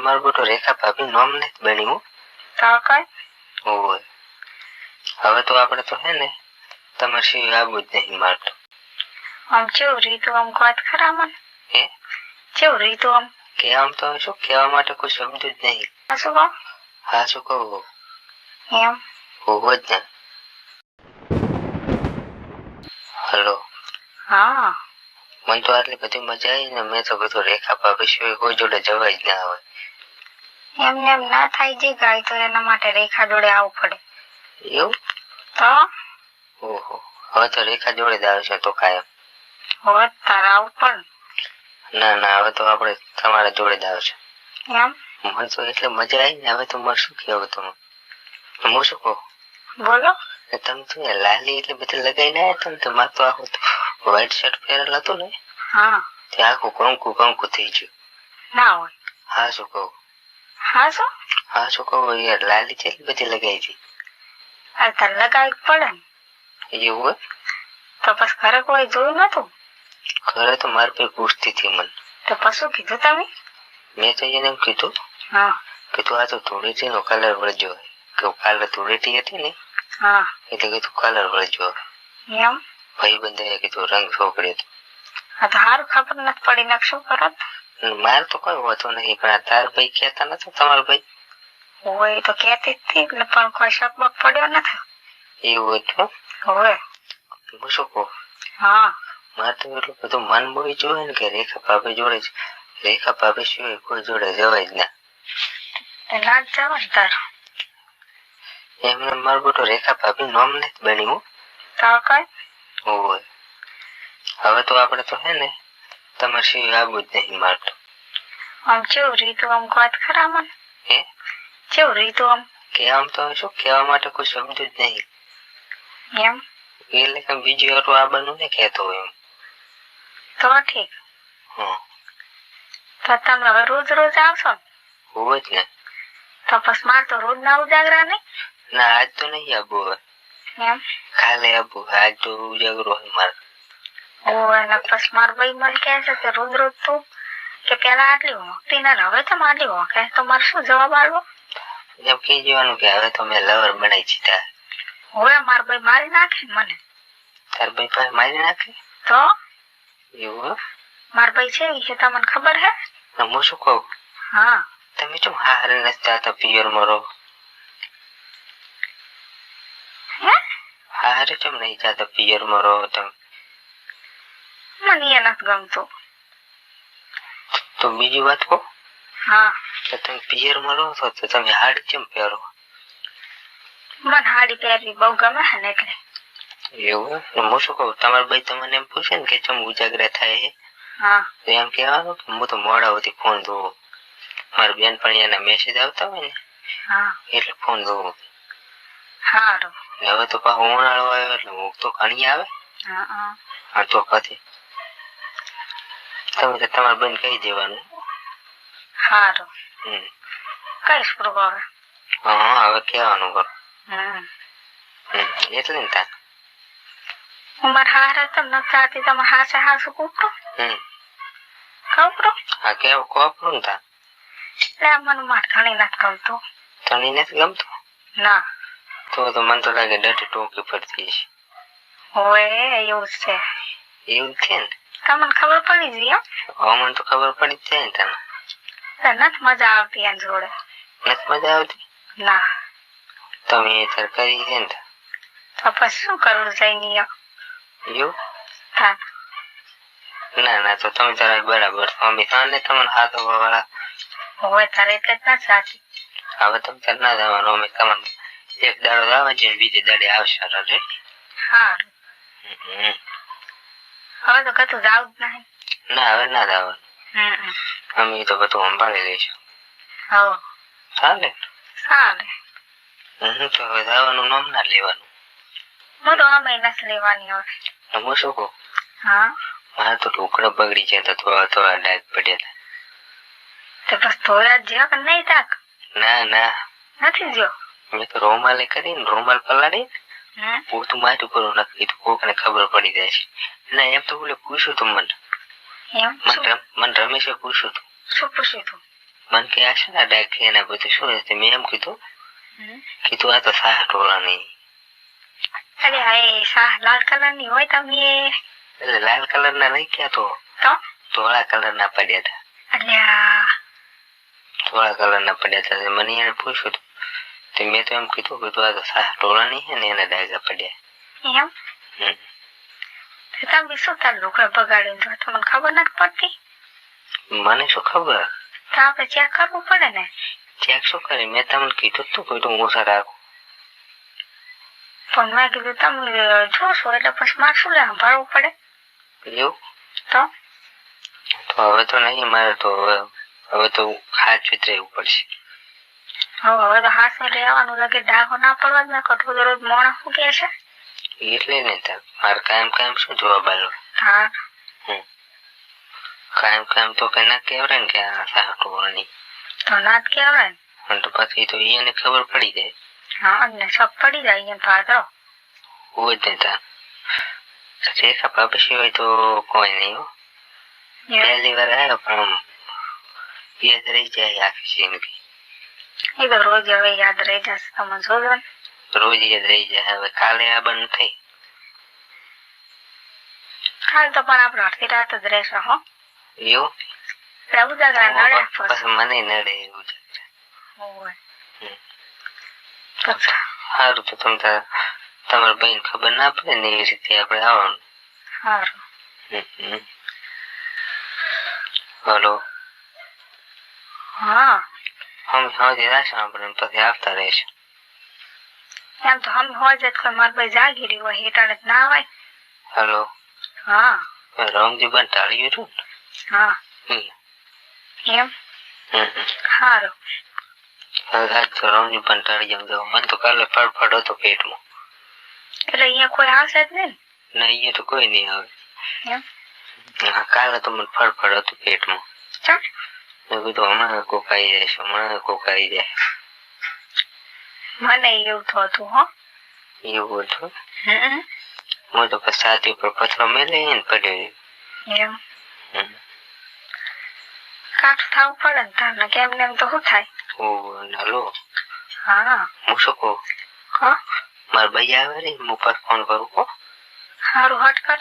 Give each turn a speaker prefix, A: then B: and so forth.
A: મારું બેટો રેખા ભાભી નામ નથી બન્યું
B: તો કઈ
A: હોય. હવે તો આપણે તો હે ને તમારે સિવાય આવું જ નહીં મારતો.
B: આમ કેવું રીતું આમ વાત ખરા મને
A: હે
B: કેવું રીતું આમ
A: કે આમ તો શું કહેવા માટે કોઈ શબ્દ જ નહીં.
B: શું કહો
A: હા શું કહું
B: એમ
A: હોવો જ ને. હલો
B: હા
A: મને તો આટલી બધી મજા આવી ને મેં તો બધું રેખા ભાભી સિવાય કોઈ જોડે જવાય જ ના હોય.
B: એમને એમ ના થાય જે ગાય તો એના માટે રેખા જોડે આવવું પડે.
A: એવું
B: તો
A: ઓહો હવે તો રેખા જોડે જ આવે છે તો કાયમ.
B: હવે તારે આવવું પડે.
A: ના ના હવે તો આપણે તમારા જોડે જ આવશે.
B: એમ
A: મને તો એટલે મજા આવી ને હવે તો મારે શું કહેવું તમે હું શું કહું
B: બોલો
A: તમે તો લાલી એટલે બધી લગાઈને આવ્યા તમે તો મારે તો આખું વ્હાઈટ શર્ટ પહેરેલ હતું ને
B: હા
A: તે આખું કંકુ કંકુ થઈ ગયું.
B: ના હોય
A: હા શું કહું
B: હા શું
A: યાર લાલી છે બધી લગાવી હતી.
B: આ તારે લગાવી પડે ને
A: એવું હોય
B: તો પછી ઘરે કોઈ જોયું નતું
A: ઘરે તો મારી ભાઈ પૂછતી હતી મને
B: તો પછી કીધું તમે
A: મેં તો એને એમ કીધું
B: હા
A: કે તું આ તો ધૂળેટી નો કલર વળજો કે કાલે ધૂળેટી હતી ને
B: હા
A: એટલે કીધું કલર વળજો.
B: એમ
A: ભાઈ બંધાએ કીધું રંગ છોકરી
B: આ તો સારું ખબર નથી પડી ને શું કરત
A: મારે તો કોઈ હોતો નહીં પણ આ તાર ભાઈ કહેતા નથી તમારા ભાઈ
B: હોય તો કેતી જ હતી એટલે પણ કોઈ શક બક પડ્યો નથી.
A: એવું હતું
B: હોય
A: હું શું કહું
B: હા
A: મારે તો એટલું બધું મન બોઈ જોવે ને કે રેખા ભાભી જોડે જ રેખા ભાભી સિવાય કોઈ જોડે જવાય જ ના.
B: ના જ જવાય તાર
A: એમને મારું બેટો રેખા ભાભી નામ નથી બન્યું
B: તો કઈ
A: હોય. હવે તો આપણે તો હે ને તમારે સિવાય આવું જ નહીં મારતો.
B: આમ કેવું રીતું આમ વાત ખરા મને
A: હે
B: કેવું રીતું આમ
A: કે આમ તો શું કહેવા માટે કોઈ શબ્દ જ નહીં.
B: એમ
A: એટલે કે બીજું હતું આ બનવું ને કહેતો હોય એમ.
B: તો ઠીક
A: હા
B: તો તમે હવે રોજ રોજ આવશો ને
A: હોવો જ ને.
B: તો પછી મારે તો રોજ ના ઉજાગરા નહીં
A: ના આજ તો નહીં આવું હવે
B: એમ
A: કાલે આવું આજ તો ઉજાગરો હોય મારે.
B: ઓ અને પછી મારો ભાઈ મને કહે છે કે રોજ રોજ તું કે પેલા આટલી હોંકતી ને હવે તો આટલી હોંકે તો મારે શું જવાબ આપવો
A: એમ કહી જવાનું કે હવે તો મેં લવર બનાવી દીધા.
B: હવે મારો ભાઈ મારી નાખે ને મને
A: તાર ભાઈ પાસે મારી નાખે
B: તો
A: એવું
B: મારો ભાઈ છે એ તમને ખબર હે
A: હું શું કહું
B: હા
A: તમે ચમ હારે નથી જતા પિયર મરો
B: હે
A: હારે ચમ નહીં જતા પિયર મરો તમે
B: મને એ નથી ગમતું
A: તો બીજી વાત કહો
B: હા
A: તો તમે પિયર મરો છો તો તમે હાડી ચમ પહેરો
B: મને હાડી પહેરવી બહુ ગમે છે ને એટલે
A: એવું હું શું કહું તમારા ભાઈ તમને એમ પૂછે ને કે ચમ ઉજાગરા થાય
B: હા
A: તો એમ કહેવાનું કે હું તો મોડા સુધી ફોન જોઉં મારી બેનપણી એના મેસેજ આવતા હોય ને
B: હા
A: એટલે ફોન જોઉં.
B: સારું
A: હવે તો પાછો ઉનાળો આવ્યો એટલે ઊંઘ તો ઘણી આવે.
B: હા
A: હા તો પછી તમે તો તમારા બેન કહી દેવાનું.
B: સારું
A: હમ
B: કઈશ પ્રભુ હવે
A: હા હવે કહેવાનું કરો એટલે ને તાર
B: હું મારા હારે તમને નથી ચાહતી તમે હાસે હાસુ કૂપરો કપરો
A: હા કેવું કોપરું ને તાર
B: એટલે મને મારે ઘણી નથી ગમતું
A: તને નથી ગમતું
B: ના
A: તો મને તો લાગે ડટી ટોકી પડતી છે.
B: હોય એવું જ છે
A: એવું છે ને
B: તમને ખબર પડી ગઈ
A: હવે મને તો ખબર પડી જ જાય ને તને
B: નથી મજા આવતી એની જોડે
A: નથી મજા આવતી
B: ના
A: તમે સરકારી છે ને
B: તો પછી શું કરવું જઈને
A: એવું
B: હા
A: ના ના તો તમે તારા બરાબર છો અમે તને તમને હાથ વાળા
B: હોય તારે એટલે જ ના સાચી
A: હવે તમે તાર ના જવાનું અમે તમને એક દાડો આવે છે બીજે દાડે આવશે રે.
B: સારું હવે તો કતું જાવ જ નહીં
A: ના હવે ના જવાનું અમે તો બધું સંભાળી લઈશું.
B: હવ
A: ચાલે
B: ચાલે
A: તો હવે જવાનું નામ ના લેવાનું.
B: હું તો અમે નથી લેવાની હવે
A: હું શું કહું
B: હા
A: મારે તો ટુકડો બગડી જાય તો થોડા ડાઘ પડ્યા
B: તો બસ થોડા જ્યો કે નહીં તાક
A: ના ના
B: નથી જ્યો
A: મેં તો રોમાલે કરીને રોમાલ પલાળી પોતું માથું કરું નથી કીધું કોકને ખબર પડી જાય છે. ના એમ તો બોલે પૂછ્યું તું મને
B: એમ
A: મને રમેશે પૂછ્યું તું
B: શું પૂછ્યું તું
A: મન કે આ છે ને ડાક એના બધું શું છે મેં એમ કીધું આ તો સાહ ટોળાની.
B: અરે હા શાહ લાલ કલર ની હોય તમે
A: એટલે લાલ કલર ના નહીં ક્યાં તો ધોળા કલર ના પડ્યા હતા.
B: એટલે
A: ધોળા કલર ના પડ્યા હતા. મને એને પૂછ્યું તો મેં તો એમ કીધું આ તો સાહ ટોળાની છે ને એને ડાયગા પડ્યા
B: એમ તમે શું તાર લુગડા બગાડ્યું તમને ખબર નથી પડતી?
A: મને શું ખબર?
B: તો આપણે ચેક કરવું પડે ને.
A: ચેક શું કરે? મેં તમને કીધું તું કોઈ ઓછા રાખો.
B: પણ મેં કીધું તમે જોશો એટલે પછી મારે શું લે ભરવું પડે.
A: એવું
B: તો
A: હવે તો નહીં મારે તો હવે તો હાથ વિતરેવું પડશે.
B: હવે તો હાથ લેવાનું લાગે ડાઘો ના પડવા જ ના કઠું દરરોજ મોણા શું કે છે
A: એટલે નહીં તાર મારે કાયમ શું જવાબ આલો?
B: હા
A: કાયમ તો કઈ ના કહેવાય ને કે આ સાહ ટોળાની
B: તો ના જ કહેવાય ને.
A: તો પછી તો એને ખબર પડી જાય.
B: હા ને શક પડી જાય અહીંયા પાદરો
A: હોય જ નહીં તાર રેખા ભાભી સિવાય તો કોઈ નહીં હો. પહેલી વાર આવ્યો પણ યાદ રહી જાય આખી જિંદગી.
B: એ તો રોજ હવે યાદ રહી જશે તમે જોજો ને.
A: રોજ યાદ રહી જાય. હવે કાલે આ બંધ થઈ
B: કાલ તો પણ આપણે અડધી રાત જ રહેશે હો.
A: એવું
B: પ્રભુ દાદા નડે
A: પછી મને નડે એવું છે. સારું તો તમારા બહેન ખબર ના પડે ને એવી રીતે આપણે આવવાનું.
B: સારું
A: હલો
B: હા
A: સમજી રાખશે આપણે પછી આવતા રહેશે.
B: એમ તો હમ હોય જાય કોઈ મારા ભાઈ જાગી રહ્યું હોય હેટાળે જ ના હોય.
A: હલો
B: હા
A: રંગજી બંધ ટાળી ગયું
B: હા એમ સારું
A: આજ તો રંગજી બંધ ટાળી જાઉં. મને તો કાલે ફડફડ હતો પેટમાં.
B: એટલે અહીંયા કોઈ આવશે જ નહીં
A: ને અહીંયા તો કોઈ નહીં આવે.
B: એમ
A: કાલે તો મને ફડફડ હતું પેટમાં. મેં કીધું હમણાં કોક આવી જાય છે
B: મને એવું તો હતું હો.
A: એવું હતું હું તો પછી છાતી ઉપર પથરો મેલે ને પડ્યો.
B: એમ કાઠું થવું પડે ને તારને કેમ ને એમ તો શું થાય.
A: હલો
B: હા
A: હું શું કહું મારા ભાઈ આવે ને હું પર ફોન કરું.
B: સારું હટ કર